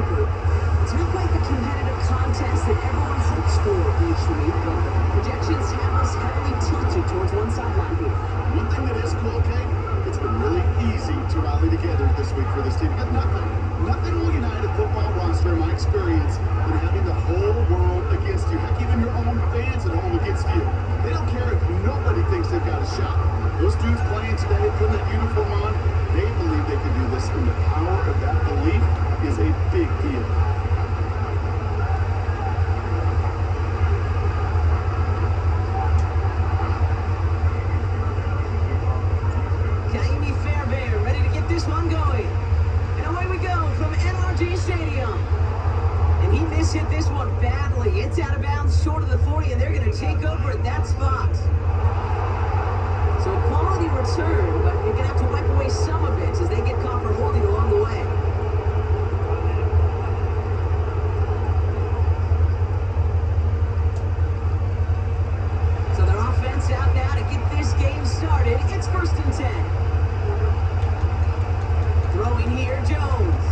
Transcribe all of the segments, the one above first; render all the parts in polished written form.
deeper. It's not quite the competitive contest that everyone hopes for each week, but projections have us heavily tilted towards one sideline here. One thing that is cool, Kate, it's been really easy to rally together this week for this team. But nothing will unite a football roster, in my experience, than having the whole world against you. Heck, even your own fans at home against you. They don't care if nobody thinks they've got a shot. Those dudes playing today, putting that uniform on, they believe they can do this, and the power of that belief is a big deal. This one going, and away we go from NRG Stadium, and he mishit this one badly. It's out of bounds short of the 40, and they're going to take over at that spot. So a quality return, but you're going to have to wipe away some of it as they get caught for holding along the way. So their offense out now to get this game started. It's 1st and 10. Throwing here, Jones.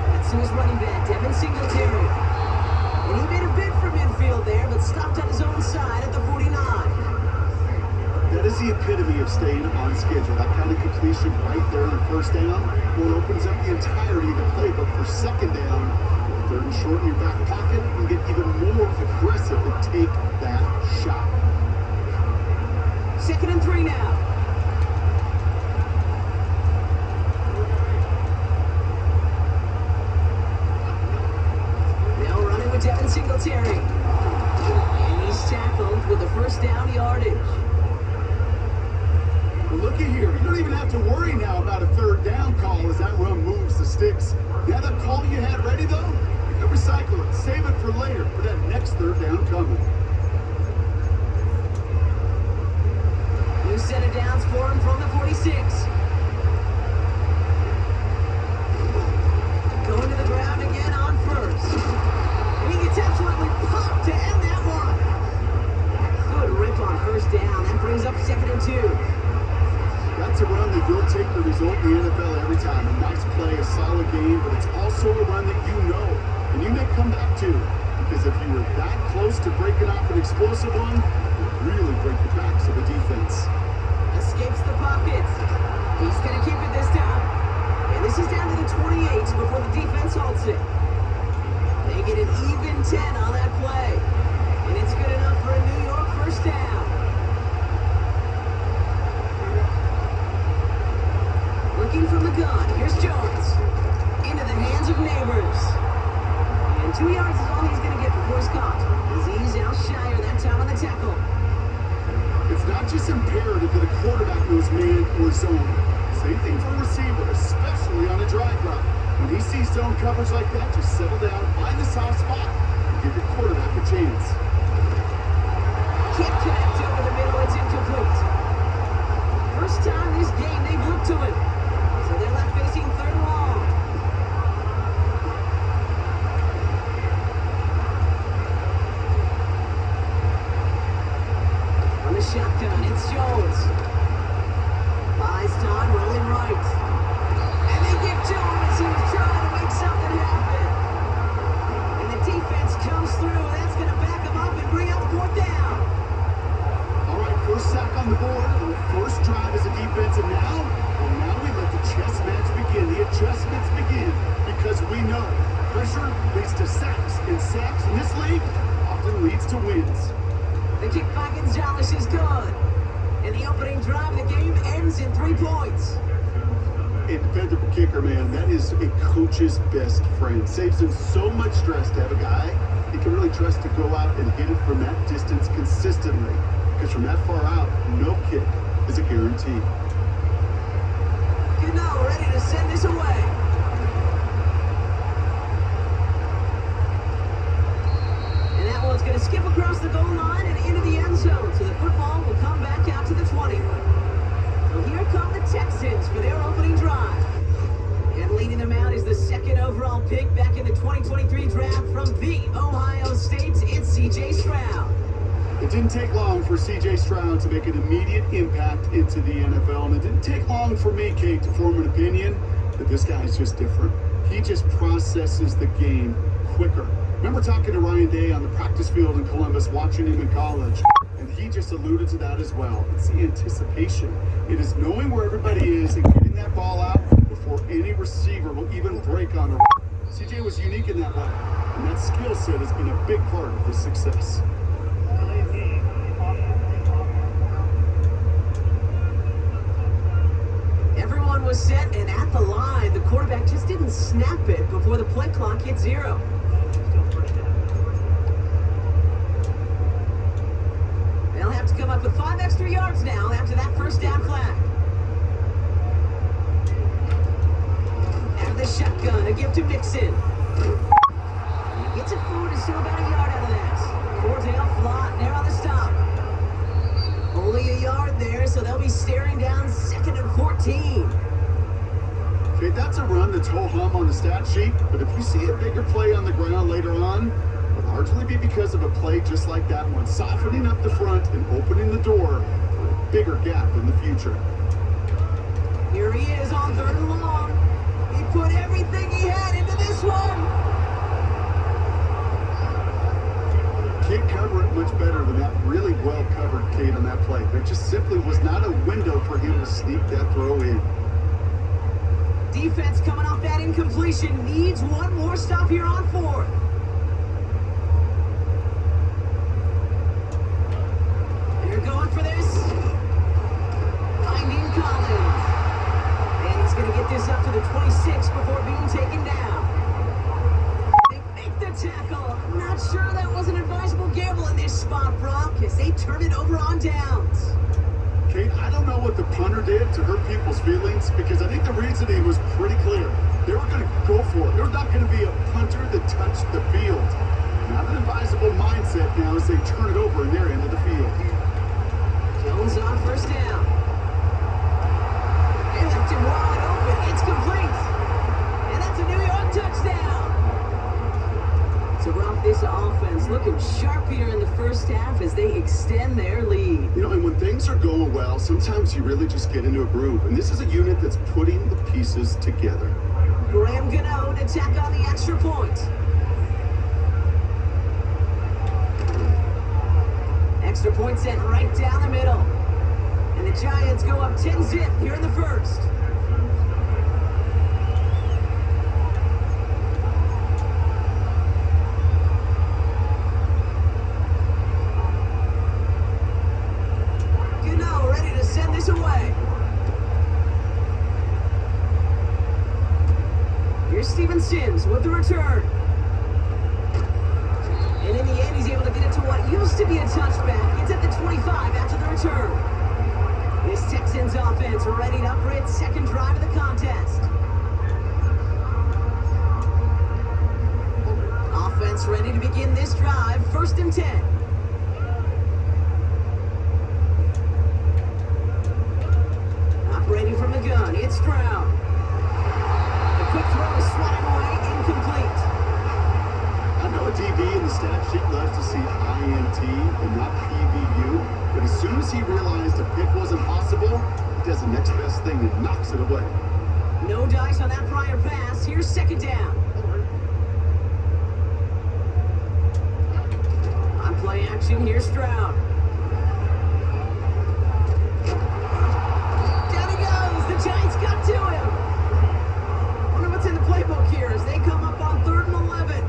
That's to his running back, Devin Singletary. And he made a bid for midfield there, but stopped on his own side at the 49. That is the epitome of staying on schedule. That kind of completion right there on 1st down, well, it opens up the entirety of the playbook for 2nd down. 3rd and short in your back pocket, and get even more aggressive and take that shot. 2nd and 3 now. Devin Singletary. And he's tackled with the 1st down yardage. Well, look at here. You don't even have to worry now about a 3rd down call as that run moves the sticks. Now that call you had ready, though, you can recycle it. Save it for later for that next 3rd down coming. New set of downs for him from the 46. Going to the ground again on 1st. He gets absolutely popped to end that one. Good rip on 1st down. That brings up 2nd and 2. That's a run that will take the result in the NFL every time. A nice play, a solid game, but it's also a run that you know, and you may come back to. Because if you were that close to breaking off an explosive one, it really break the backs of the defense. Escapes the pocket. He's going to keep it this time. And this is down to the 28 before the defense halts it. They get an even 10 on that play. And it's good enough for a New York 1st down. Looking from the gun. Here's Jones. Into the hands of Neighbors. And 2 yards is all he's going to get before he's caught. As he's out shyer that time on the tackle. It's not just imperative that a quarterback knows man or zone. Same thing for a receiver, especially on a drive route. When he sees zone coverage like that, just settle down, find the soft spot, and give your quarterback a chance. Can't connect over the middle, it's incomplete. First time this game they've looked to him. So they're left facing 3rd and long. On the shotgun, it's Jones. Buys time, rolling right. And they get to him as he was trying to make something happen. And the defense comes through. That's going to back him up and bring up 4th down. All right, 1st sack on the board. And the 1st drive as a defense. And now we let the chess match begin. The adjustments begin. Because we know pressure leads to sacks. And sacks in this league often leads to wins. The kick by Gonzalez is good. And the opening drive of the game ends in 3 points. A dependable kicker, man, that is a coach's best friend. Saves him so much stress to have a guy he can really trust to go out and hit it from that distance consistently. Because from that far out, no kick is a guarantee. Gano ready to send this away. And that one's going to skip across the goal line and into the end zone. So the football will come back out to the 20. So here come the Texans for their opening drive. And leading them out is the 2nd overall pick back in the 2023 draft from the Ohio State. It's C.J. Stroud. It didn't take long for C.J. Stroud to make an immediate impact into the NFL, and it didn't take long for me, Kate, to form an opinion But this guy's just different. He just processes the game quicker. Remember talking to Ryan Day on the practice field in Columbus, watching him in college, and he just alluded to that as well. It's the anticipation. It is knowing where everybody is and getting that ball out before any receiver will even break on the. CJ was unique in that way, and that skill set has been a big part of his success. Everyone was set, and at the line, the quarterback just didn't snap it before the play clock hit 0. They'll have to come up with 5 extra yards now after that first down flag. Out of the shotgun, a give to Mixon. He gets it forward and still about a yard out of that. Cordell Flott there on the stop. Only a yard there, so they'll be staring down 2nd and 14. Okay, that's a run that's ho-hum on the stat sheet, but if you see a bigger play on the ground later on, it'll largely be because of a play just like that one, softening up the front and opening the door for a bigger gap in the future. Here he is on 3rd and long. He put everything he had into this one. Can't cover it much better than that really well-covered Cade on that play. There just simply was not a window for him to sneak that throw in. Defense coming off that incompletion needs one more stop here on 4th. They're going for this. Finding Collins. And he's going to get this up to the 26 before being taken down. They make the tackle. I'm not sure that was an advisable gamble in this spot, Brock, as they turn it over on downs. Kate, I don't know what the punter did to hurt people's feelings, because I think the reasoning was pretty clear. They were going to go for it. There was not going to be a punter that touched the field. Not an advisable mindset now as they turn it over in their end of the field. Jones on 1st down. They left him wide open. It's complete. And that's a New York touchdown. So, Brock, this offense looking sharp here in the first half as they extend their lead. You know, and when things are going well, sometimes you really just get into a groove. And this is a unit that's putting the pieces together. Graham Gano to tack on the extra point. Extra point sent right down the middle. And the Giants go up 10-zip here in the first. Gano ready to send this away. Here's Steven Sims with the return. And in the end, he's able to get it to what used to be a touchback. It's at the 25 after the return. This Texans offense ready to upgrade 2nd drive of the contest. Offense ready to begin this drive, 1st and 10. Operating from the gun, it's Stroud. The quick throw is swatted away, incomplete. I know a DB in the stat sheet loves to see INT and not PBU, but as soon as he realized a pick wasn't possible, he does the next best thing and knocks it away. No dice on that prior pass. Here's 2nd down. On play action, here's Stroud. Down he goes. The Giants got to him. Wonder what's in the playbook here as they come up on 3rd and 11.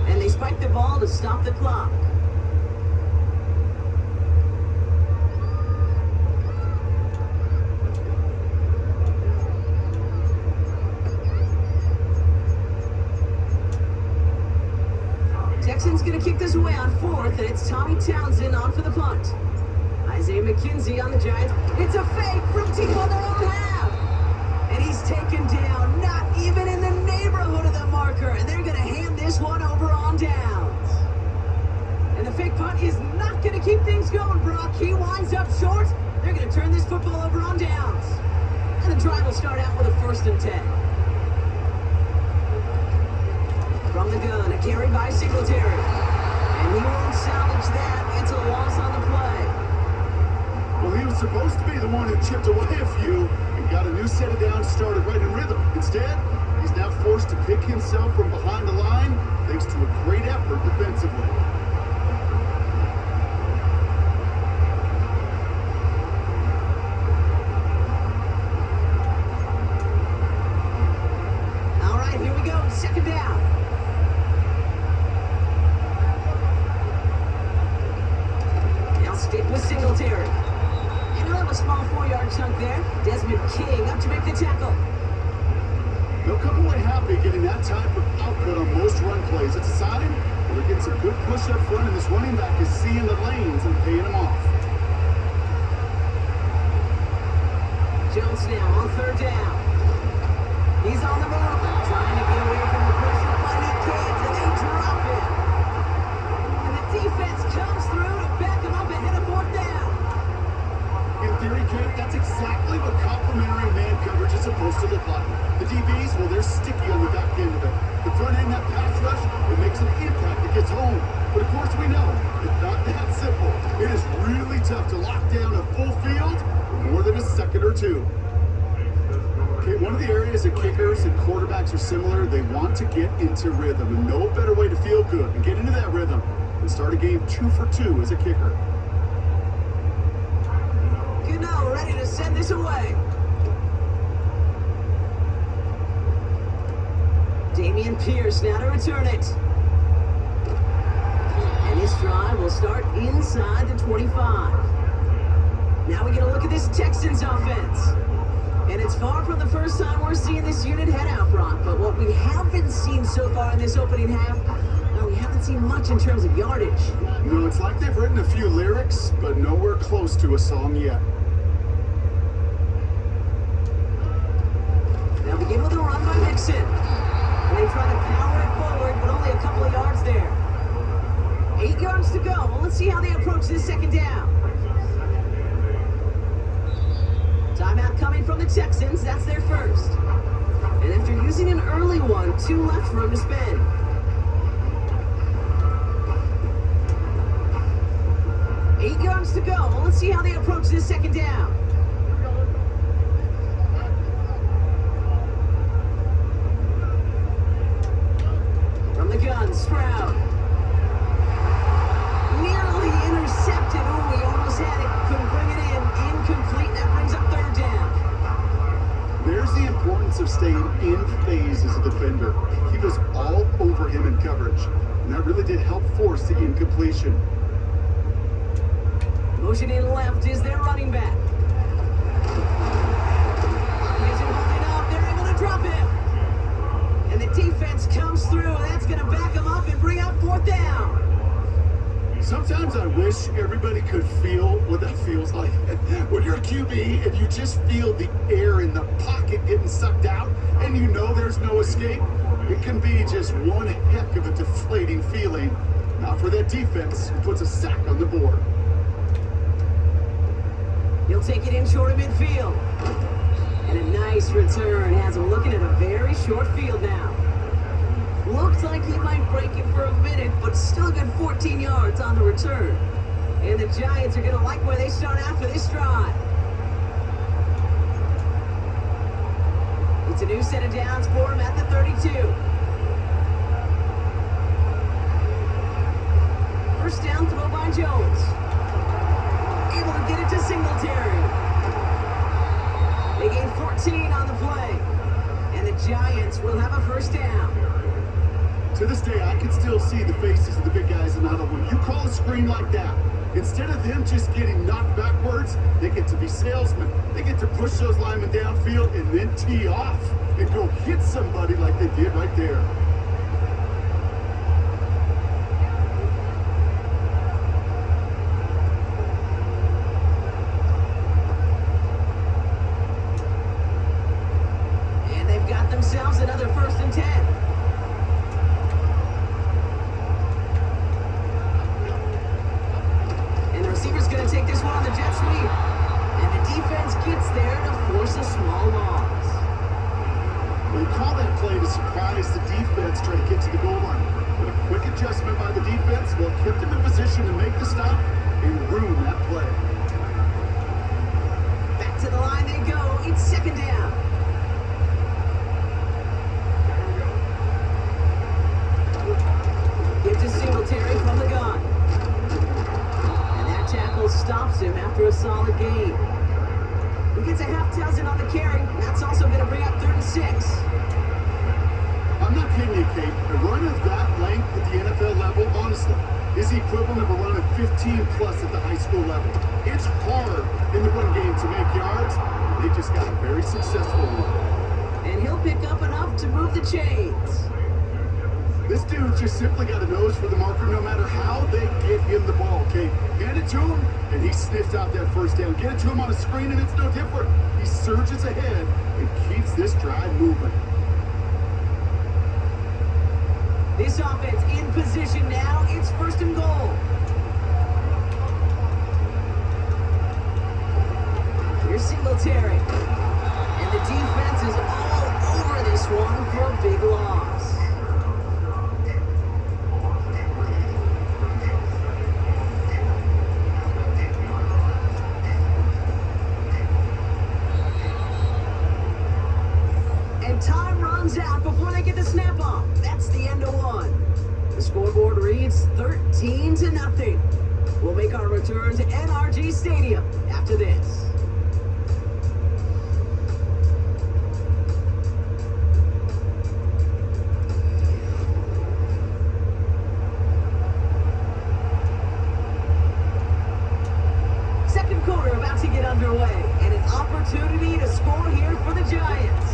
And they spike the ball to stop the clock. Texans going to kick this away on 4th, and it's Tommy Townsend on for the punt. Isaiah McKenzie on the Giants. It's a fake from deep on their own half. And he's taken down, not even in the neighborhood of the marker. And they're going to hand this one over on downs. And the fake punt is not going to keep things going, Brock. He winds up short. They're going to turn this football over on downs. And the drive will start out with a 1st and 10. From the gun, a carry by Singletary. And he won't salvage that. It's a loss on the play. supposed to be the one who chipped away a few and got a new set of downs started right in rhythm. Instead, he's now forced to pick himself from behind the line thanks to a great effort defensively. All right, here we go. Second down. Now stick with Singletary. And he'll have a small 4-yard chunk there. Desmond King up to make the tackle. They'll come away happy getting that type of output on most run plays. It's a sign that they're getting some good push up front, and this running back is seeing the lanes and paying them off. Jones now on third down. He's on the move, trying to get away from the pressure, but he can't, and they drop him. And the defense comes through to back him up ahead of fourth down. In theory, Kate, that's exactly what complementary man coverage is supposed to look like. The DBs, well, they're sticky on the back end of it. The front end, that pass rush, it makes an impact. It gets home. But of course, we know it's not that simple. It is really tough to lock down a full field for more than a second or two. Okay, one of the areas that kickers and quarterbacks are similar, they want to get into rhythm. And no better way to feel good and get into that rhythm than start a game 2 for 2 as a kicker. Gano ready to send this away. Damian Pierce now to return it. And this drive will start inside the 25. Now we get a look at this Texans offense. And it's far from the first time we're seeing this unit head out, Brock. But what we haven't seen so far in this opening half, well, we haven't seen much in terms of yardage. You know, it's like they've written a few lyrics, but nowhere close to a song yet. Now begin with a run by Mixon. And they try to power it forward, but only a couple of yards there. 8 yards to go. Well, let's see how they approach this second down. Timeout coming from the Texans. That's their first. And after using an early one, 2 left for him to spend. Eight yards to go. Well, let's see how they approach this second down. From the gun, Stroud. Nearly intercepted. Oh, he almost had it. Couldn't bring it in. Incomplete. That brings up third down. There's the importance of staying in phase as a defender. He was all over him in coverage, and that really did help force the incompletion. Motioning left is their running back. He isn't holding up. They're able to drop him. And the defense comes through. That's going to back him up and bring up fourth down. Sometimes I wish everybody could feel what that feels like. When you're a QB and you just feel the air in the pocket getting sucked out and you know there's no escape, it can be just one heck of a deflating feeling. Not for that defense who puts a sack on the board. He'll take it in short of midfield. And a nice return has him looking at a very short field now. Looks like he might break it for a minute, but still got 14 yards on the return. And the Giants are going to like where they start after this drive. It's a new set of downs for him at the 32. First down throw by Jones. Able to get it to Singletary. They gain 14 on the play. And the Giants will have a first down. To this day, I can still see the faces of the big guys in the huddle. When you call a screen like that, instead of them just getting knocked backwards, they get to be salesmen. They get to push those linemen downfield and then tee off and go hit somebody like they did right there. And they've got themselves another 1st and 10. Receiver's going to take this one on the jet sweep. And the defense gets there to force a small loss. They call that play to surprise the defense trying to get to the goal line. But a quick adjustment by the defense will keep them in position to make the stop and ruin that play. the line they go. It's second down. Give to Singletary from the gun. And that tackle stops him after a solid gain. He gets a half dozen on the carry. That's also going to bring up 3rd and 6. I'm not kidding you, Kate. A run of that length at the NFL level, honestly, is the equivalent of a run of 15 plus at the high school level. It's hard in the run game to make yards. They just got a very successful one. And he'll pick up enough to move the chains. This dude's just simply got a nose for the marker no matter how they get him the ball, Kate. Hand it to him, and he sniffs out that first down. Get it to him on a screen, and it's no different. He surges ahead and keeps this drive moving. This offense in position now. It's 1st and goal. Here's Singletary. And the defense is all over this one for a big loss. And time runs out before they get the snap off. That's the end of one. The scoreboard reads 13-0. We'll make our return to NRG Stadium after this. Second quarter about to get underway, and an opportunity to score here for the Giants.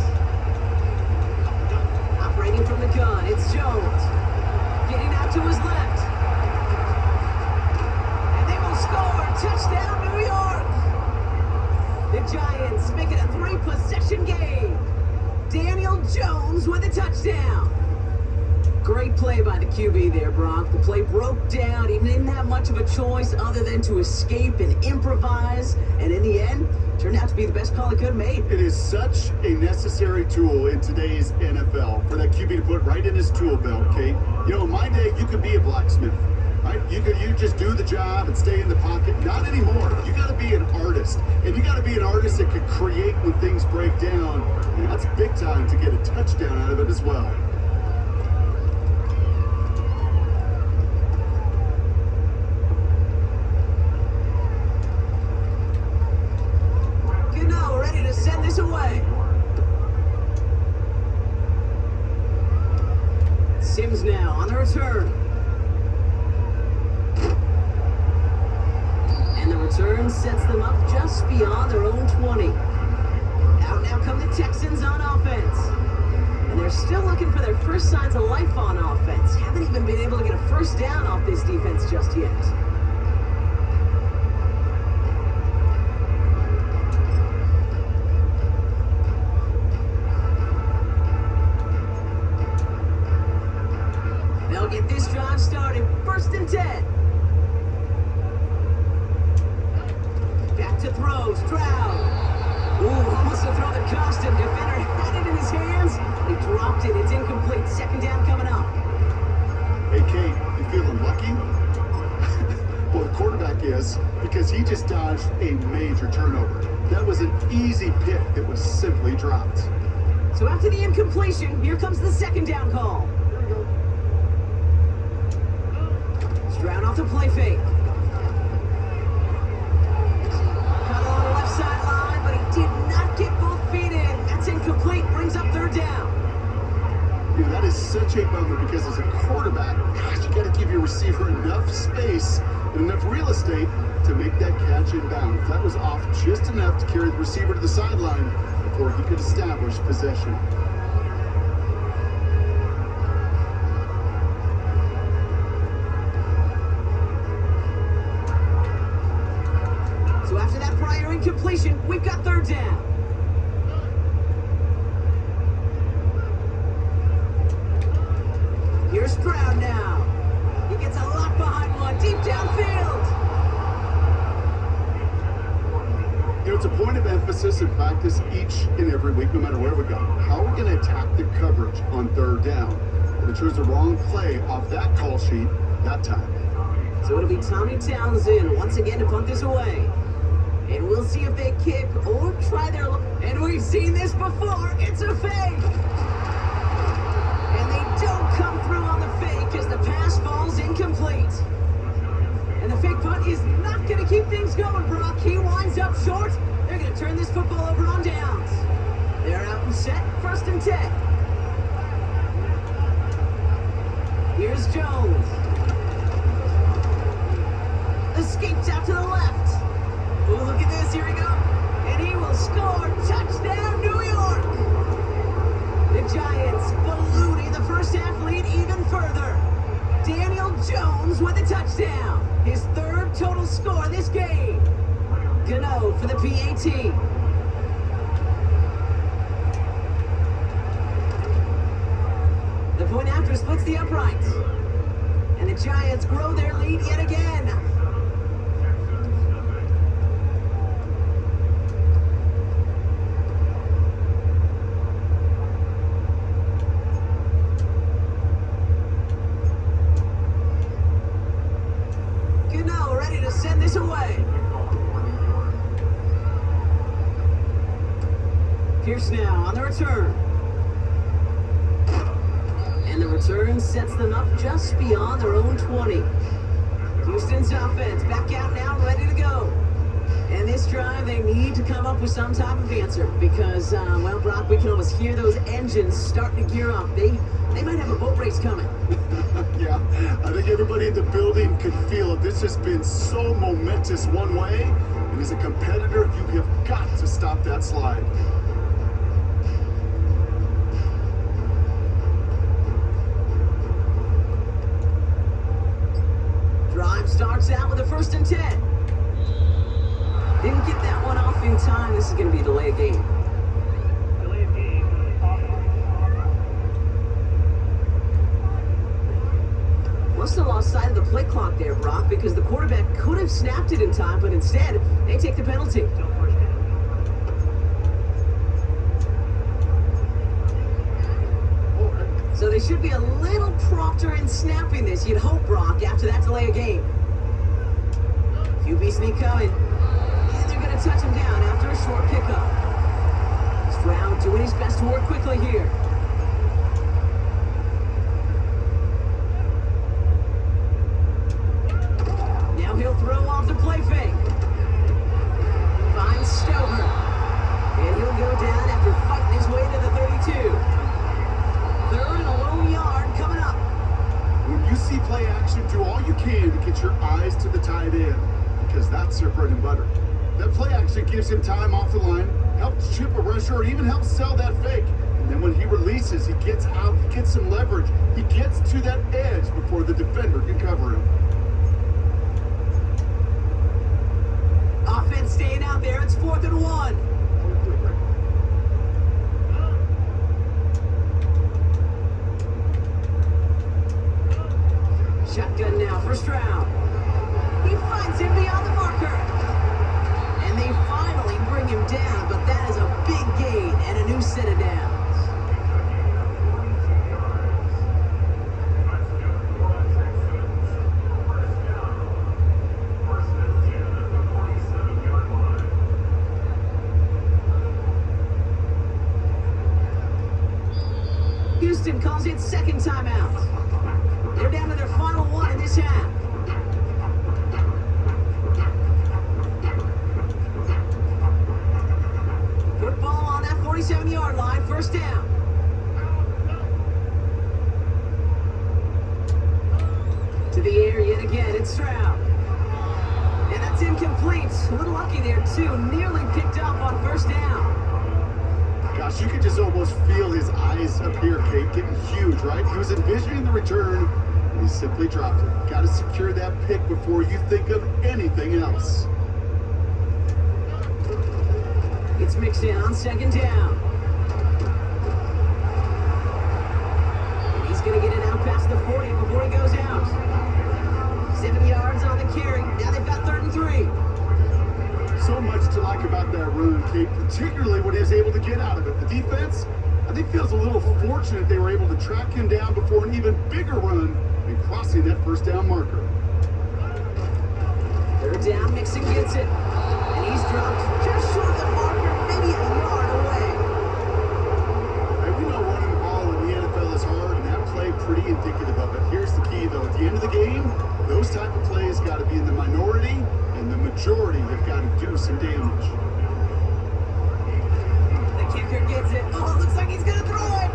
Operating from the gun, it's Jones. Getting out to his left. And they will score. Touchdown, New York. The Giants make it a 3-possession game. Daniel Jones with a touchdown. Great play by the QB there, Brock. The play broke down. He didn't have much of a choice other than to escape and improvise. And in the end, turned out to be the best call he could have made. It is such a necessary tool in today's NFL for that QB to put right in his tool belt, Kate. You know, in my day, you could be a blacksmith, right? You just do the job and stay in the pocket. Not anymore. You got to be an artist, and you got to be an artist that could create when things break down. And that's big time to get a touchdown out of it as well. Ready to send this away. Sims now on the return. And the return sets them up just beyond their own 20. Out now come the Texans on offense. And they're still looking for their first signs of life on offense. Haven't even been able to get a first down off this defense just yet. They'll get this drive started. 1st and 10. Back to throw. Stroud. Ooh, almost a throw that cost him. Defender had it in his hands. He dropped it. It's incomplete. 2nd down coming up. Hey, Kate, you feeling lucky? Well, the quarterback is, because he just dodged a major turnover. That was an easy pick that was simply dropped. So after the incompletion, here comes the 2nd down call. Stroud off the play fake. Cut along the left sideline, but he did not get both feet in. That's incomplete. Brings up 3rd down. You know, that is such a bummer because as a quarterback, gosh, you got to give your receiver enough space and enough real estate to make that catch inbound. If that was off just enough to carry the receiver to the sideline before he could establish possession. So after that prior incompletion, we've got 3rd down. Here's Stroud now. He gets a lock behind one, deep downfield. You know, it's a point of emphasis in practice each and every week, no matter where we go. How are we going to attack the coverage on 3rd down? And they chose the wrong play off that call sheet that time. So it'll be Tommy Townsend once again to punt this away. And we'll see if they kick or try their luck. And we've seen this before. It's a fake. And they don't come through on the fake as the pass falls incomplete. And the fake punt is not going to keep things going, Brock. He winds up short. They're going to turn this football over on downs. They're out and set, 1st and 10. Here's Jones. Escapes out to the left. Oh, look at this. Here we go. And he will score. Touchdown, New York. The Giants ballooning the first half lead even further. Daniel Jones with a touchdown. His 3rd total score this game. Gano for the PAT. The point after splits the uprights. And the Giants grow their lead yet again. Gano ready to send this away. Pierce now on the return. And the return sets them up just beyond their own 20. Houston's offense back out now, ready to go. And this drive, they need to come up with some type of answer because, well, Brock, we can almost hear those engines starting to gear up. They might have a boat race coming. Yeah, I think everybody in the building could feel it. This has been so momentous one way, and as a competitor, you have got to stop that slide. Drive starts out with a 1st and 10. Didn't get that one off in time. This is going to be a delay of game. Must have lost sight of the play clock there, Brock, because the quarterback could have snapped it in time, but instead, they take the penalty. So they should be a little prompter in snapping this, you'd hope, Brock, after that delay of game. QB sneak coming. And they're going to touch him down after a short pickup. Stroud doing his best to work quickly here. Now he'll throw off the play fake. Finds Stover. And he'll go down after fighting his way to the 32. 3rd and a low yard coming up. When you see play action, do all you can to get your eyes to the tight end, because that's their bread and butter. That play action gives him time off the line, helps chip a rusher, or even helps sell that fake. And then when he releases, he gets out, he gets some leverage. He gets to that edge before the defender can cover him. Offense staying out there. It's 4th and 1. Shotgun now for Stroud. He finds him beyond the marker. And they finally bring him down, but that is a big gain and a new set of downs. Houston calls it 2nd timeout. They're down to their final one in this half. Football on that 47-yard line, 1st down. To the air yet again, it's Stroud. And that's incomplete. A little lucky there, too. Nearly picked up on 1st down. Gosh, you could just almost feel his eyes up here, Kate, getting huge, right? He was envisioning the return, and he simply dropped it. Got to secure that pick before you think of anything else. It's mixed in on 2nd down. And he's going to get it out past the 40 before he goes out. 7 yards on the carry. Now they've got 3rd and 3. So much to like about that run, Kate, particularly what he was able to get out of it. The defense, I think, feels a little fortunate they were able to track him down before an even bigger run and crossing that 1st down marker. Third down, Mixon gets it. And he's dropped just short of the marker, maybe a yard away. Hey, we know running the ball in the NFL is hard, and that play pretty indicative of it. Here's the key, though. At the end of the game, those type of plays got to be in the minority, and the majority have got to do some damage. The kicker gets it. Oh, it looks like he's going to throw it.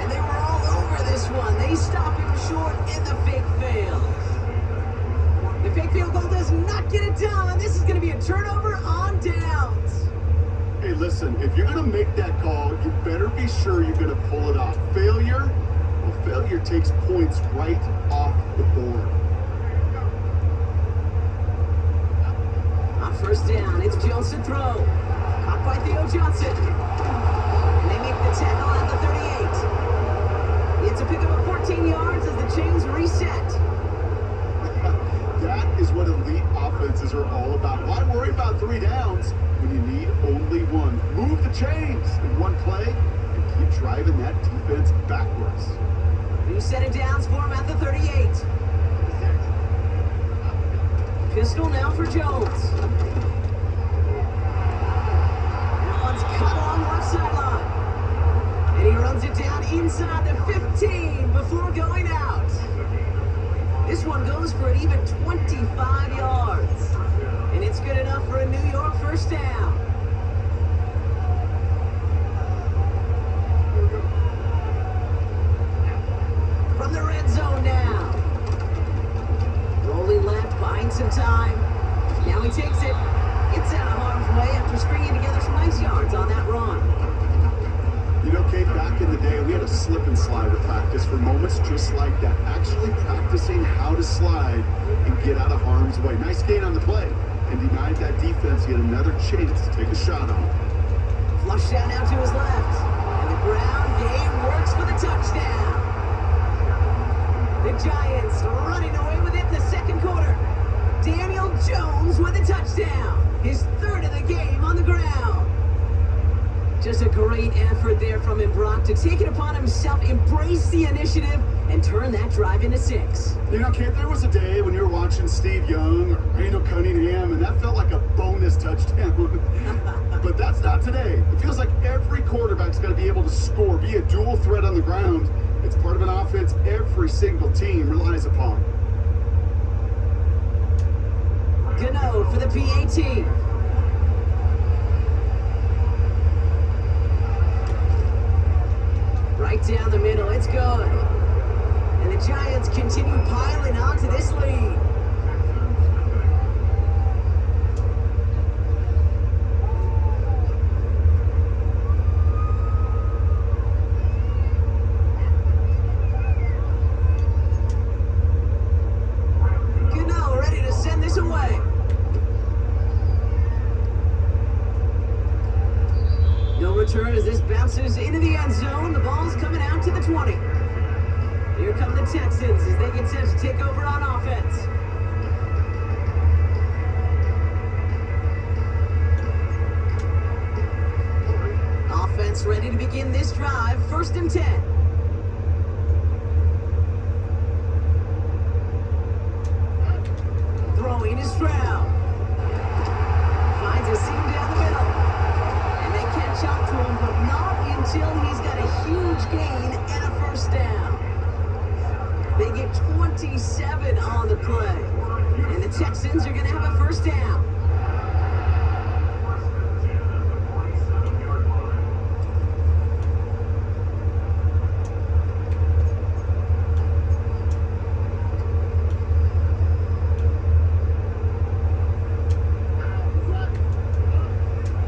And they were all over this one. They stop him short, and the fake fails. The fake field goal does not get it done. This is going to be a turnover on downs. Hey, listen, if you're going to make that call, you better be sure you're going to pull it off. Failure takes points right off the board. On first down, it's Jones to throw. Caught by Theo Johnson. And they make the tackle at the 38. It's a pickup of 14 yards as the chains reset. That is what elite offenses are all about. Why worry about 3 downs when you need only one? Move the chains in one play and keep driving that defense backwards. New set of downs for him at the 38. Pistol now for Jones. And one's cut along left sideline. And he runs it down inside the 15 before going out. This one goes for an even 25 yards. And it's good enough for a New York first down. From the red zone now. Rolling left, buying some time. Now he takes it. It's out of harm's way after stringing together some nice yards on that run. You know, Kate, back in the day, we had a slip and slide at practice for moments just like that. Actually practicing how to slide and get out of harm's way. Nice gain on the play. And denied that defense yet another chance to take a shot on him. Flush down now to his left. And the ground game works for the touchdown. The Giants running away with it in the second quarter. Daniel Jones with a touchdown. His third of the game on the ground. Just a great effort there from him, Brock, to take it upon himself, embrace the initiative, and turn that drive into 6. You know, Kate, there was a day when you were watching Steve Young or Randall Cunningham, and that felt like a bonus touchdown. But that's not today. It feels like every quarterback's got to be able to score, be a dual threat on the ground. It's part of an offense every single team relies upon. Gano for the PAT. Right down the middle, it's good. And the Giants continue piling onto this lead. Gano ready to send this away. No return as this bounces into the end zone. The ball's coming out to the 20. Here come the Texans as they get set to take over on offense. Offense ready to begin this drive. 1st and 10. Throwing is Stroud. Finds a seam down the middle. And they catch up to him, but not until he's got a huge gain and a first down. They get 27 on the play. And the Texans are going to have a first down.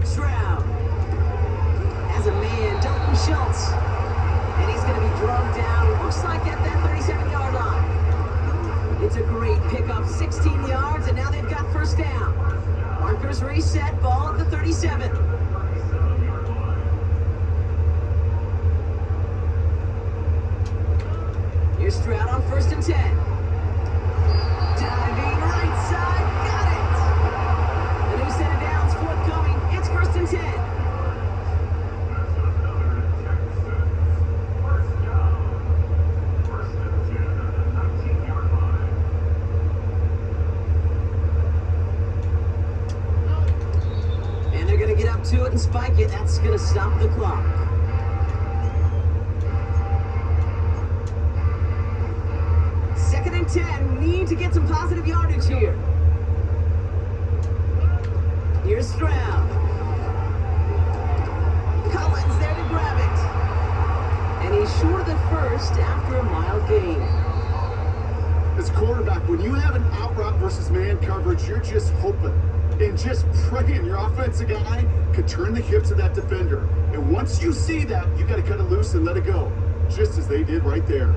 Stroud has a man, Dalton Schultz. And he's going to be drugged down. Looks like at that 37-yard line. It's a great pickup, 16 yards, and now they've got first down. Markers reset, ball at the 37. Here's Stroud on 1st and 10. Diving right side, got it! The new set of downs forthcoming. It's 1st and 10. couldn't spike it. That's going to stop the clock. Second and 10. Need to get some positive yardage here. Here's Stroud. Collins there to grab it. And he's short of the first after a mild gain. As a quarterback, when you have an out route versus man coverage, you're just hoping and just praying your offensive guy could turn the hips of that defender. And once you see that, you got to cut it loose and let it go, just as they did right there.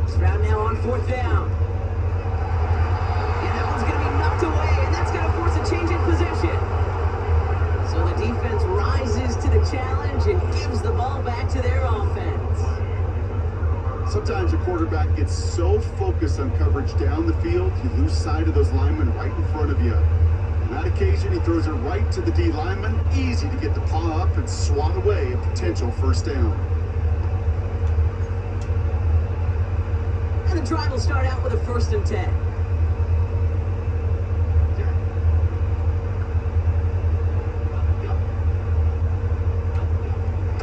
Stroud now on fourth down. And that one's going to be knocked away, and that's going to force a change in possession. So the defense rises to the challenge and gives the ball back to their offense. Sometimes a quarterback gets so focused on coverage down the field, you lose sight of those linemen right in front of you. On that occasion, he throws it right to the D lineman. Easy to get the paw up and swat away a potential first down. And the drive will start out with a 1st and 10.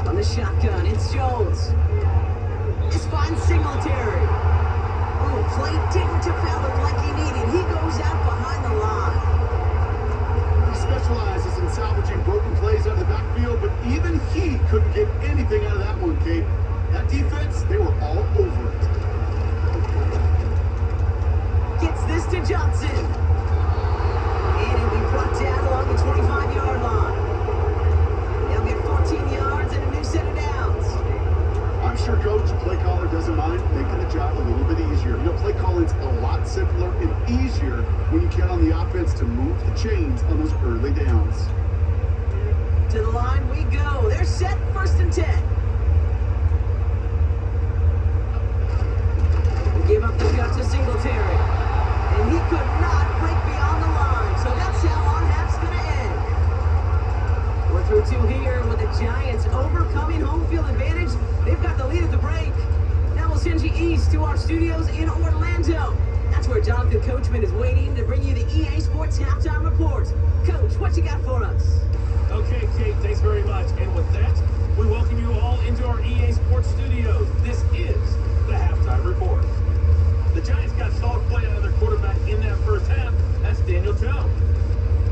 On the shotgun, it's Jones. This finds Singletary. Oh, play didn't develop like he needed. He goes out behind the line. He specializes in salvaging broken plays out of the backfield, but even he couldn't get anything out of that one, Kate. That defense, they were all over it. Gets this to Johnson. And he'll be brought down along the 25-yard line. They'll get 14 yards and a new set of downs. I'm sure Coach, play caller doesn't mind making the job a little bit easier. You know, play calling's a lot simpler and easier when you count on the offense to move the chains on those early downs. To the line we go. They're set, 1st and 10. We give up the gut to Singletary. And he could not break beyond the line. So that's how our half's going to end. We're through 2 here with the Giants overcoming home field advantage. They've got the lead at the break. Now we'll send you east to our studios in Orlando. That's where Jonathan Coachman is waiting to bring you the EA Sports Halftime Report. Coach, what you got for us? Okay, Kate, thanks very much. And with that, we welcome you all into our EA Sports studios. This is the Halftime Report. The Giants got solid play out of their quarterback in that first half. That's Daniel Jones.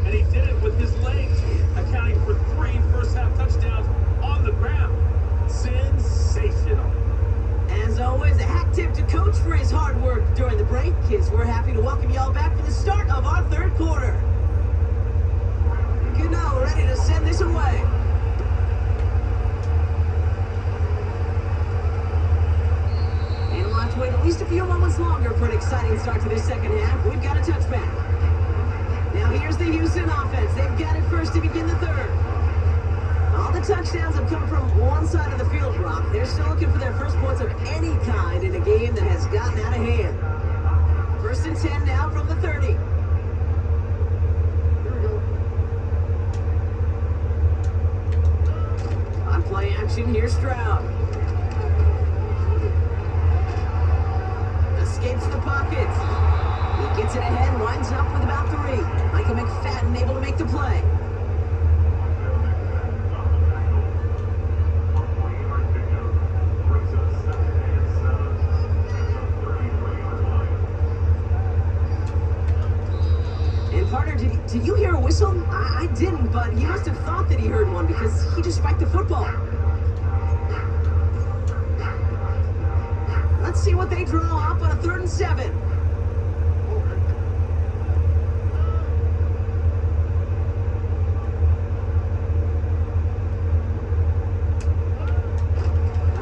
And he did it with his legs, accounting for 3 first-half touchdowns on the ground. Sensational. As always, a hat tip to Coach for his hard work during the break, as we're happy to welcome you all back for the start of our 3rd quarter. Good now, we're ready to send this away. And we'll have to wait at least a few moments longer for an exciting start to this second half. We've got a touchback. Now here's the Houston offense. They've got it first to begin the 3rd. All the touchdowns have come from one side of the field, Brock. They're still looking for their first points of any kind in a game that has gotten out of hand. 1st and 10 now from the 30. Here we go. On play action, here's Stroud. Escapes the pocket. He gets it ahead, winds up with about 3. Michael McFadden able to make the play. Did you hear a whistle? I didn't, but he must have thought that he heard one because he just spiked the football. Let's see what they draw up on a 3rd and 7.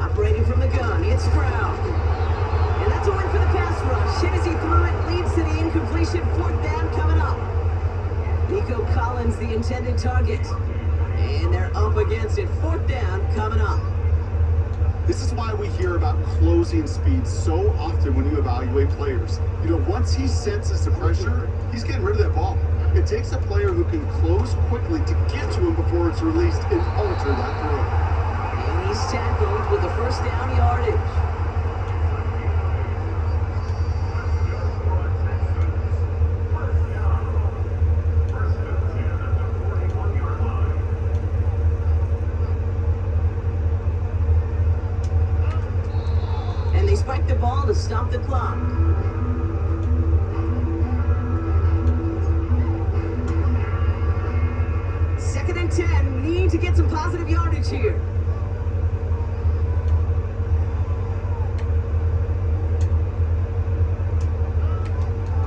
Operating from the gun, it's Stroud. And that's a win for the pass rush. Hit as he threw it, leads to the incompletion. 4th down coming up. Nico Collins, the intended target. And they're up against it. 4th down coming up. This is why we hear about closing speed so often when you evaluate players. You know, once he senses the pressure, he's getting rid of that ball. It takes a player who can close quickly to get to him before it's released and alter that throw. And he's tackled with the 1st down yardage. kick the ball to stop the clock. Second and 10. Need to get some positive yardage here.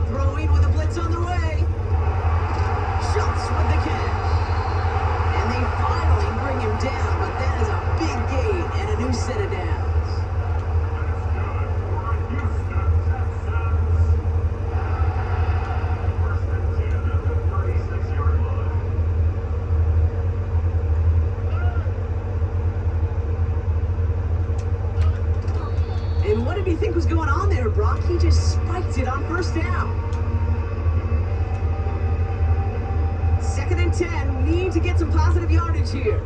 Throwing with a blitz on the way. Schultz with the catch. And they finally bring him down, but that is a big gain and a new set of downs. And what did he think was going on there, Brock? He just spiked it on first down. Second and 10. Need to get some positive yardage here.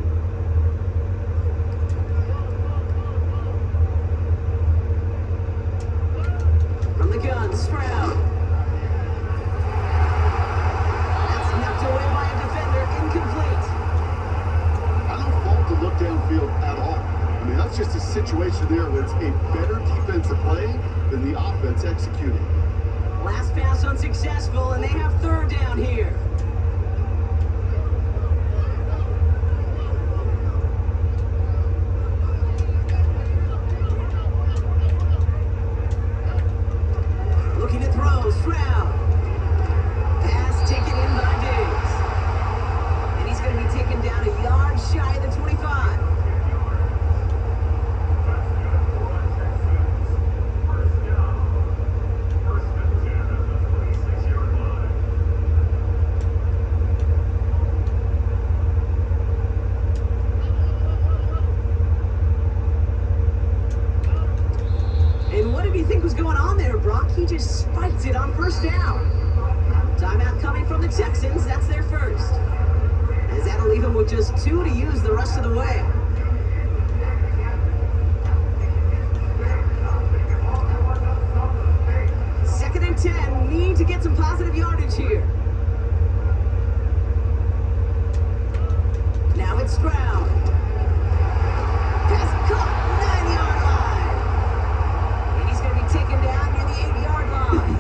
From the gun, Stroud. That's knocked away by a defender, incomplete. I don't fault the look downfield at all. I mean, that's just a situation there where it's a better defensive play than the offense executing. Last pass unsuccessful, and they have third down here. Looking to throw, Stroud. Pass taken in by Diggs. And he's going to be taken down a yard shy of the 25. And what did he think was going on there, Brock? He just spiked it on first down. Timeout coming from the Texans. That's their first. As that'll leave him with just 2 to use the rest of the way. Second and 10. Need to get some positive yardage here. Now it's Stroud. Pass caught. 9-yard line. And he's going to be taken down near the 8-yard line.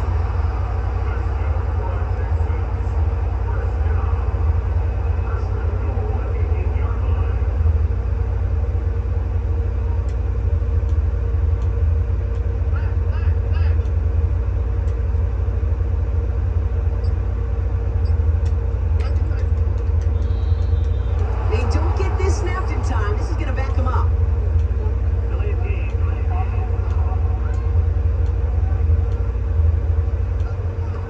They don't get this snapped in time. This is going to back him up.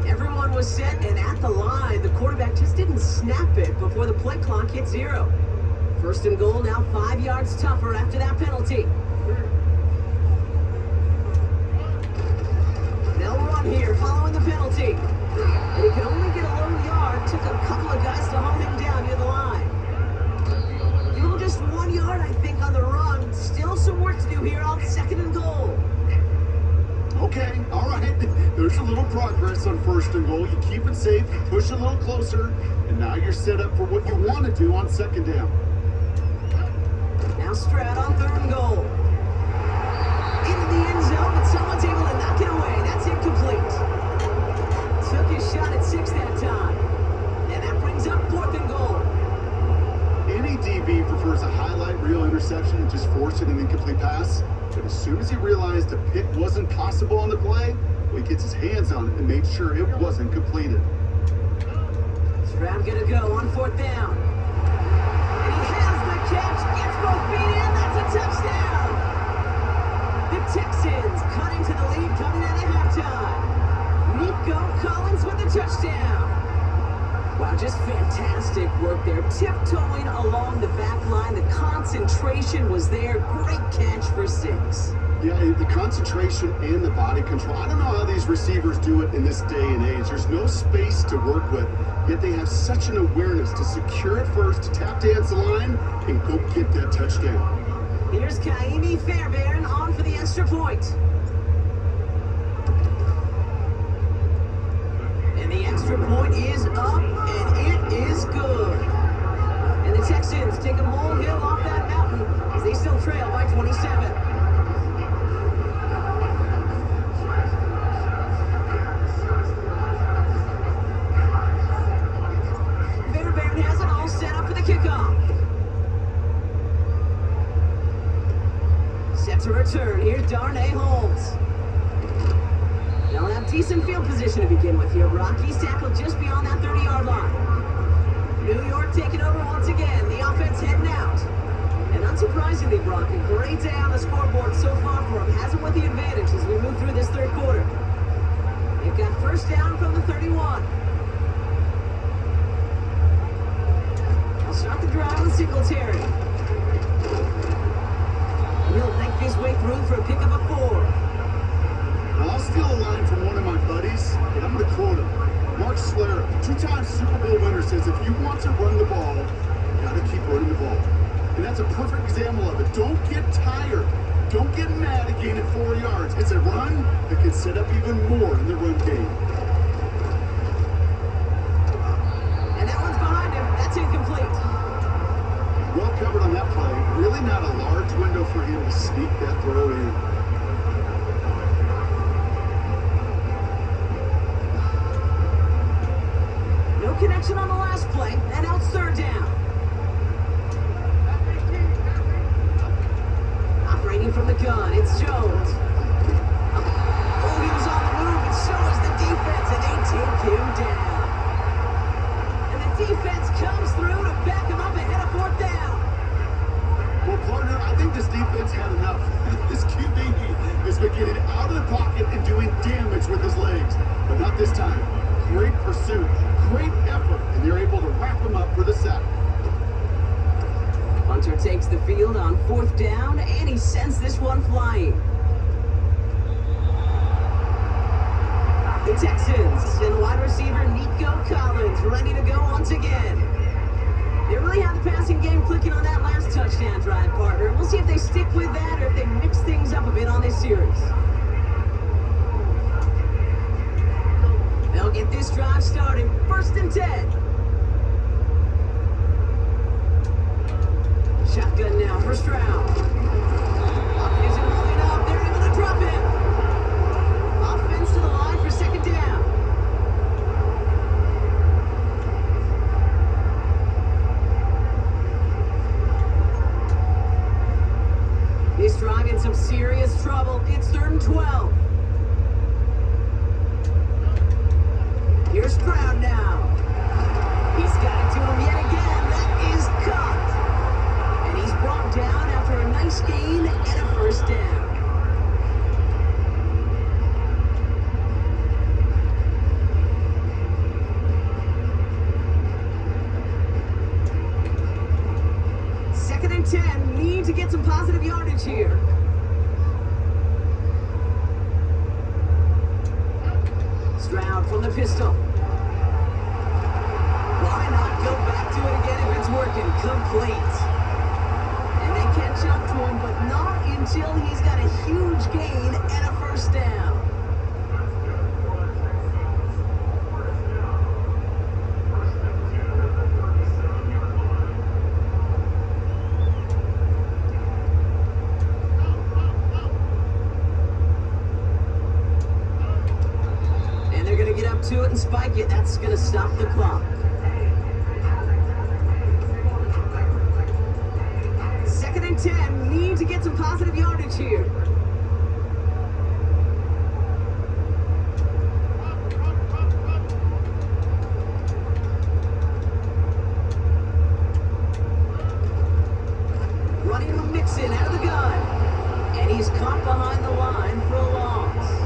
Everyone was set and at the line. The quarterback just didn't snap it before the play clock hit 0. First and goal, now 5 yards tougher after that penalty. They'll run here following the penalty. And he could only get a low yard. Took a couple of guys to hold him down near the line. Give him just 1 yard, I think, on the run. Still some work to do here on second and goal. Okay, all right. There's a little progress on first and goal. You keep it safe, you push a little closer, and now you're set up for what you want to do on second down. Now Stroud on third and goal. Into the end zone, but someone's able to knock it away. That's incomplete. Took his shot at 6 that time. And that brings up fourth and goal. Any DB prefers a highlight reel interception and just forcing an incomplete pass. But as soon as he realized a pick wasn't possible on the play, he gets his hands on it and made sure it wasn't completed. Stroud gonna go on fourth down. And he has the catch, gets both feet in, that's a touchdown! The Texans cut into the lead coming out of halftime. Nico Collins with the touchdown. Wow, just fantastic work there. Tiptoeing along the back line. The concentration was there. Great catch for 6. Yeah, the concentration and the body control. I don't know how these receivers do it in this day and age. There's no space to work with, yet they have such an awareness to secure it first, to tap dance the line, and go get that touchdown. Here's Kaimi Fairbairn on for the extra point. And the extra point is up, and it is good. And the Texans take a molehill off that mountain as they still trail by 27. Set to return. Here's Darnay Holmes. They'll have decent field position to begin with here, Brock. He's tackled just beyond that 30-yard line. New York taking over once again. The offense heading out. And unsurprisingly, Brock, a great day on the scoreboard so far for him. Has him with the advantage as we move through this third quarter. They've got first down from the 31. They'll start the drive with Singletary. He'll make his way through for a pickup of 4. I'll steal a line from one of my buddies, and I'm going to quote him. Mark Schlereth, two-time Super Bowl winner, says, if you want to run the ball, you got to keep running the ball. And that's a perfect example of it. Don't get tired. Don't get mad at gaining 4 yards. It's a run that can set up even more in the run game. And that one's behind him. That's incomplete. Well covered on that play. Really not a large window for him to sneak that throw in. Connection on the last play, and now it's third down. Operating from the gun, it's Jones. Oh, he was on the move, and so is the defense, and they take him down. And the defense comes through to back him up ahead of fourth down. Well, partner, I think this defense had enough. This QB has been getting out of the pocket and doing damage with his legs, but not this time. Great pursuit, great effort, and they're able to wrap him up for the sack. Hunter takes the field on fourth down, and he sends this one flying. The Texans and wide receiver Nico Collins ready to go once again. They really have the passing game clicking on that last touchdown drive, partner. We'll see if they stick with that or if they mix things up a bit on this series. They'll get this drive started. First and 10. Shotgun now for Stroud. Clock isn't holding up. They're able to drop him. Offense to the line for second down. This drive in some serious trouble. It's third and 12. Here's Stroud now. He's got it to him yet again. That is caught. And he's brought down after a nice gain and a first down. Second and 10. Need to get some positive yardage here. Stroud from the pistol. Why not go back to it again if it's working? Complete. And they catch up to him, but not until he's got a huge gain and a first down. To it and spike it. That's going to stop the clock. Second and 10. Need to get some positive yardage here. Running with Mixon out of the gun. And he's caught behind the line for a loss.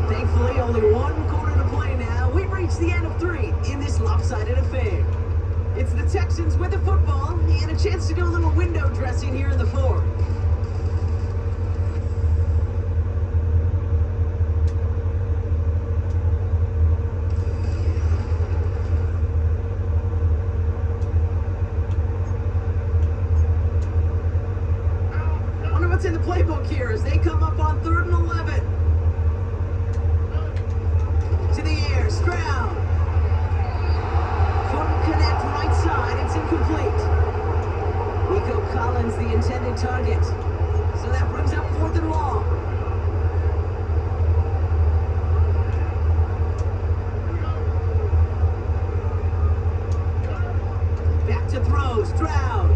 Thankfully, only one quarter to play now. We've reached the end of 3 in this lopsided affair. It's the Texans with the football and a chance to do a little window dressing here in the fourth. Wonder what's in the playbook here as they come up on 3rd and 11. To the air, Stroud. Couldn't connect right side, it's incomplete. Nico Collins, the intended target. So that brings up 4th and long. Back to throw, Stroud.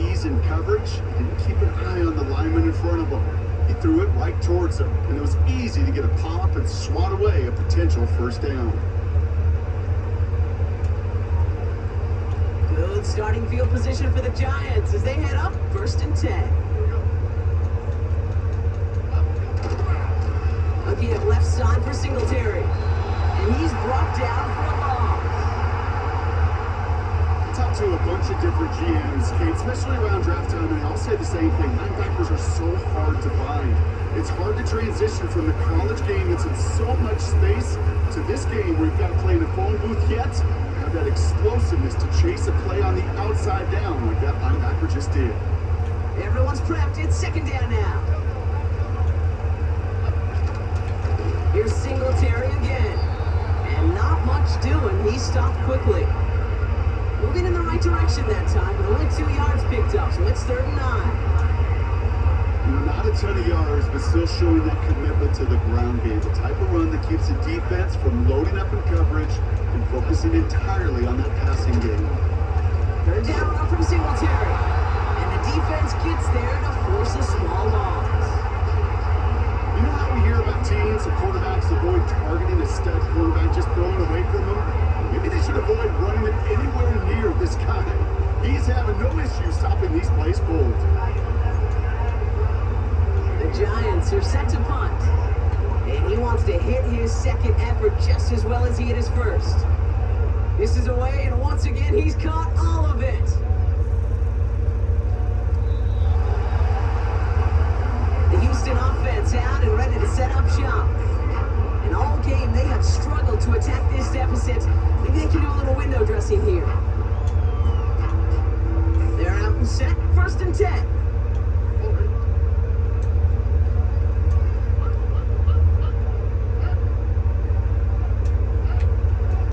ease in coverage. He didn't keep an eye on the lineman in front of him. He threw it right towards him, and it was easy to get a pop and swat away a potential first down. Good starting field position for the Giants as they head up 1st and 10. Again, left side for Singletary. And he's brought down for a loss. I talked to a bunch of different GMs, Kate, especially around draft time, and they all say the same thing. Linebackers are so hard to find. It's hard to transition from the college game that's in so much space to this game where you've got to play in a phone booth yet have that explosiveness to chase a play on the outside down like that linebacker just did. Everyone's prepped. It's 2nd down now. Here's Singletary again. And not much doing. He stopped quickly. Moving in the right direction that time, but only 2 yards picked up, so it's 3rd and 9. Not a ton of yards, but still showing that commitment to the ground game. The type of run that keeps the defense from loading up in coverage and focusing entirely on that passing game. 3rd down run from Singletary. And the defense gets there to force a small loss. You know how we hear about teams and quarterbacks avoid targeting a stud quarterback, just throwing away from him? Maybe they should avoid running it anywhere near this guy. He's having no issue stopping these plays cold. The Giants are set to punt. And he wants to hit his second effort just as well as he hit his first. This is away, and once again, he's caught all of it. The Houston offense out and ready to set up shop. And all game, they have struggled to attack this deficit. Maybe they can do a little window dressing here. They're out and set, 1st and 10.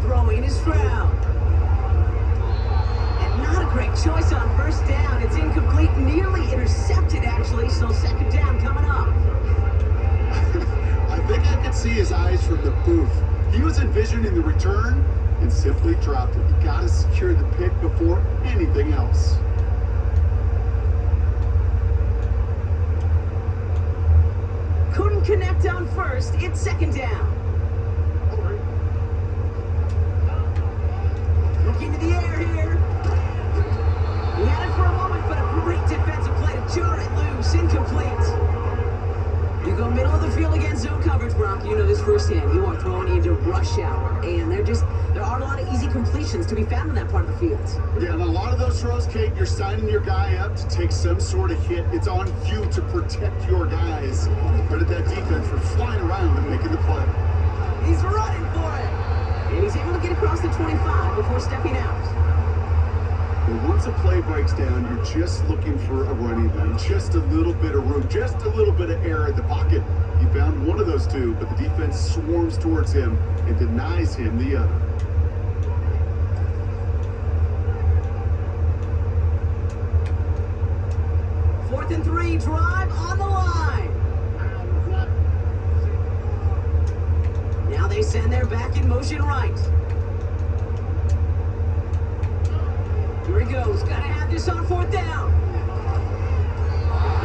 Throwing is Stroud. And not a great choice on 1st down. It's incomplete, nearly intercepted actually, so 2nd down coming up. I think I could see his eyes from the booth. He was envisioning the return and simply dropped it. You got to secure the pick before anything else. Couldn't connect on 1st. It's 2nd down. Looking to the air here. He had it for a moment, but a great defensive play to jar it loose. Incomplete. You go middle of the field against zone coverage, Brock. You know this firsthand. You are throwing into rush hour, and there aren't a lot of easy completions to be found in that part of the field. Yeah, and a lot of those throws, Kate, you're signing your guy up to take some sort of hit. It's on you to protect your guys. Credit that defense for flying around and making the play. He's running for it. And he's able to get across the 25 before stepping out. But once a play breaks down, you're just looking for a running lane, just a little bit of room, just a little bit of air in the pocket. He found one of those two, but the defense swarms towards him and denies him the other. Fourth and 3, drive on the line. Now they send their back in motion right. Here he goes. Got to have this on 4th down.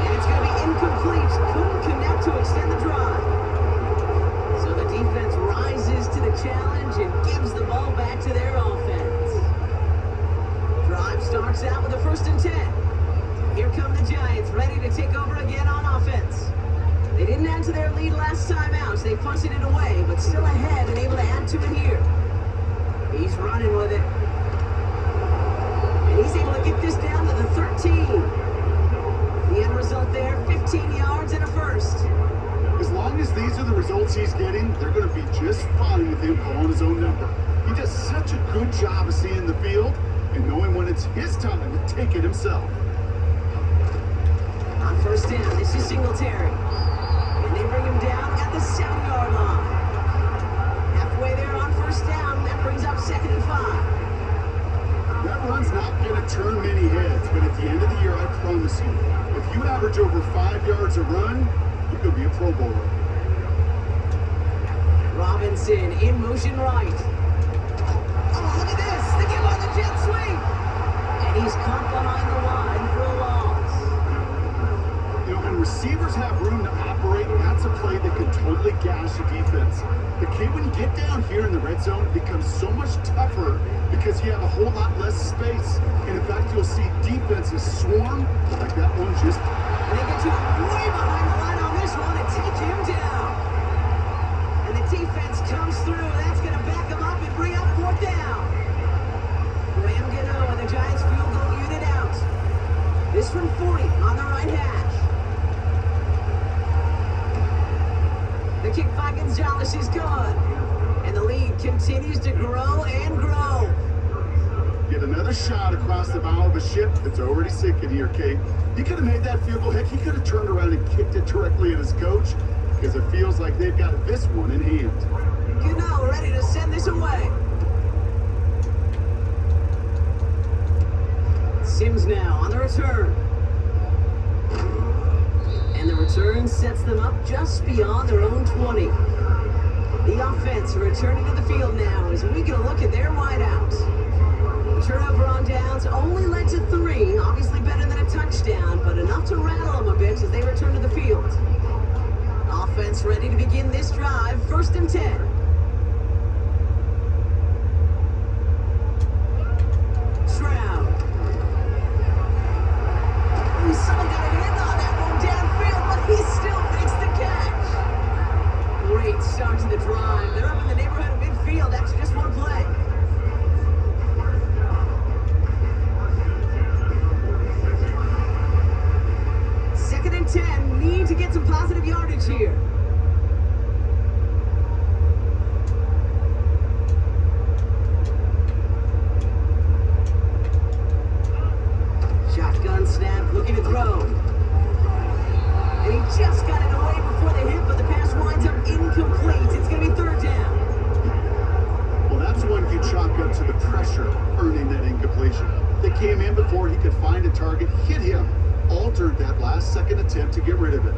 And it's going to be incomplete. Couldn't connect to extend the drive. So the defense rises to the challenge and gives the ball back to their offense. Drive starts out with a 1st and 10. Here come the Giants, ready to take over again on offense. They didn't add to their lead last time out, so they punted it away, but still ahead and able to add to it here. He's running with it. And he's able to get this down to the 13. The end result there, 15 yards and a first. As long as these are the results he's getting, they're going to be just fine with him calling his own number. He does such a good job of seeing the field and knowing when it's his time to take it himself. On 1st down, this is Singletary. And they bring him down at the 7-yard line. Halfway there on 1st down, that brings up 2nd and 5. That run's not going to turn many heads, but at the end of the year, I promise you, if you average over 5 yards a run, you could be a Pro Bowler. Robinson in motion right. Oh, look at this. They give on the jet sweep. And he's caught behind the line for a receivers have room to operate, that's a play that can totally gash a defense. The key when you get down here in the red zone, it becomes so much tougher because you have a whole lot less space. And in fact, you'll see defenses swarm like that one just. And they get you way behind the line on this one and take him down. And the defense comes through. That's going to back him up and bring up fourth down. Graham Gano and the Giants field goal unit out. This from 40 on the right hash. The kick by Gonzalez is good. And the lead continues to grow and grow. Get another shot across the bow of a ship that's already sinking here, Kate. He could have made that field goal. Heck, he could have turned around and kicked it directly at his coach because it feels like they've got this one in hand. Gano ready to send this away. Sims now on the return. And the return sets them up just beyond their own 20. The offense returning to the field now as we get a look at their wideouts. Turnover on downs only led to 3, obviously better than a touchdown, but enough to rattle them a bit as they return to the field. Offense ready to begin this drive, 1st and 10. Stroud. Oh, someone got a hand on that one downfield, but he still makes the catch. Great start to the drive. They're up in the neighborhood of midfield after just one play. Second and 10, need to get some positive yardage here. Shotgun snap, looking to throw. And he just got it away before the hit, but the pass winds up incomplete. It's going to be 3rd down. Well, that's one you chalk up to the pressure earning that incompletion. They came in before he could find a target, hit him, altered that last-second attempt to get rid of it.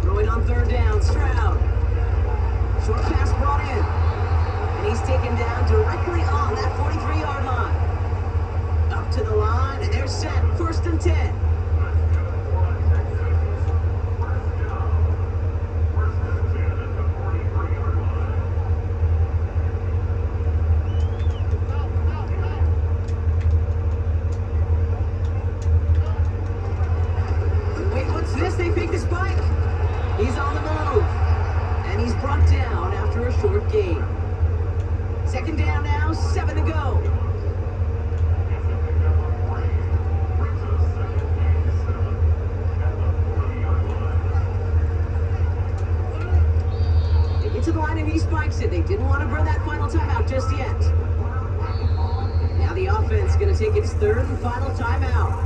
Throwing on 3rd down, Stroud. Short pass brought in. And he's taken down directly on that 43-yard line. Up to the line, and they're set. 1st and 10. Wait, what's this? They pick the spike. He's on the move. And he's brought down after a short gain. 2nd down now, 7 to go. They get to the line and he spikes it. They didn't want to burn that final timeout just yet. Now the offense going to take its 3rd and final timeout.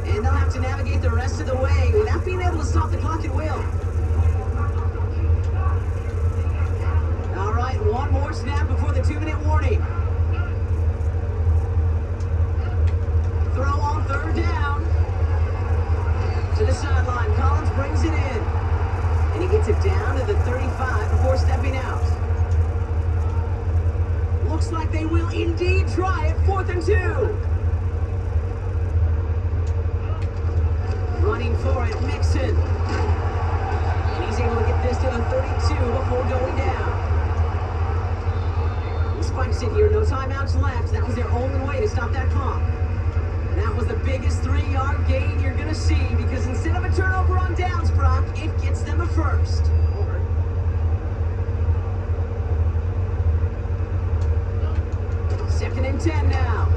And they'll have to navigate the rest of the way without being able to stop the clock at will. All right, one more snap before the 2-minute warning. Throw on 3rd down. To the sideline, Collins brings it in. And he gets it down to the 35 before stepping out. Looks like they will indeed try it, 4th and 2. Running for it, Mixon. And he's able to get this to the 32 before going down. He spikes it here, no timeouts left. That was their only way to stop that clock. And that was the biggest 3-yard gain you're going to see because instead of a turnover on downs, Brock, it gets them a 1st. 2nd and 10 now.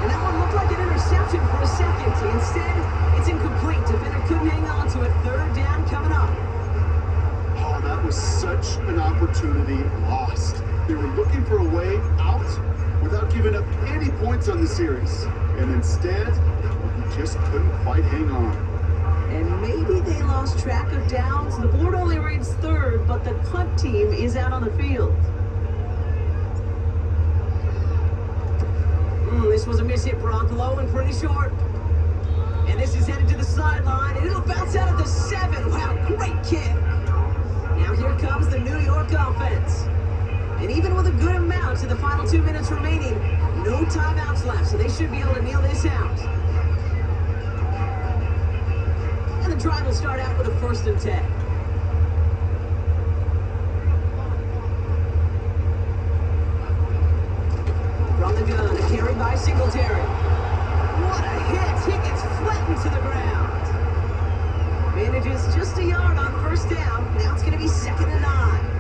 And that one looked like an interception for a second. Instead, it's incomplete. Defender couldn't hang on to it. 3rd down coming up. Oh, that was such an opportunity lost. They were looking for a way out without giving up any points on the series. And instead, he just couldn't quite hang on. And maybe they lost track of downs. The board only reads 3rd, but the punt team is out on the field. This was a miss hit, Brock, low and pretty short. And this is headed to the sideline, and it'll bounce out at the 7. Wow, great kick. Now here comes the New York offense. And even with a good amount to the final 2 minutes remaining, no timeouts left, so they should be able to kneel this out. the drive will start out with a 1st and 10. From the gun, a carry by Singletary. What a hit! He gets flattened to the ground. Manages just a yard on 1st down. Now it's going to be 2nd and 9.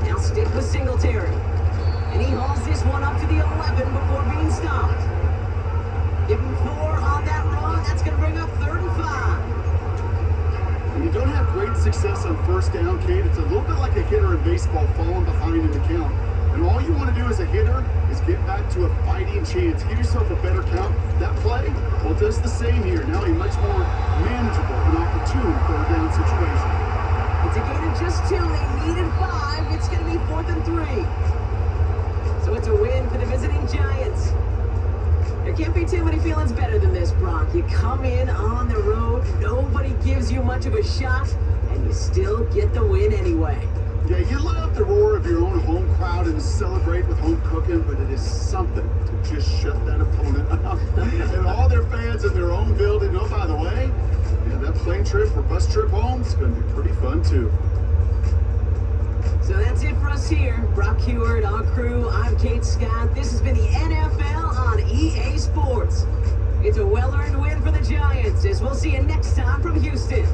Now stick with Singletary. And he hauls this one up to the 11 before being stopped. Give him 4 on that run. That's going to bring up 3rd and 5. When you don't have great success on 1st down, Kate, it's a little bit like a hitter in baseball falling behind in the count. And all you want to do as a hitter is get back to a fighting chance. Give yourself a better count. That play, well, it does the same here. Now a much more manageable and opportune 3rd down situation. It's a gain of just 2. They needed 5. It's going to be 4th and 3. So it's a win for the visiting Giants. There can't be too many feelings better than this, Brock. You come in on the road, nobody gives you much of a shot, and you still get the win anyway. Yeah, you love the roar of your own home crowd and celebrate with home cooking, but it is something to just shut that opponent up. And all their fans in their own building. Oh, by the way, yeah, that plane trip or bus trip home is going to be pretty fun, too. So that's it for us here. Brock Heward, our crew. I'm Kate Scott. This has been the NFL on EA Sports. It's a well-earned win for the Giants, as we'll see you next time from Houston.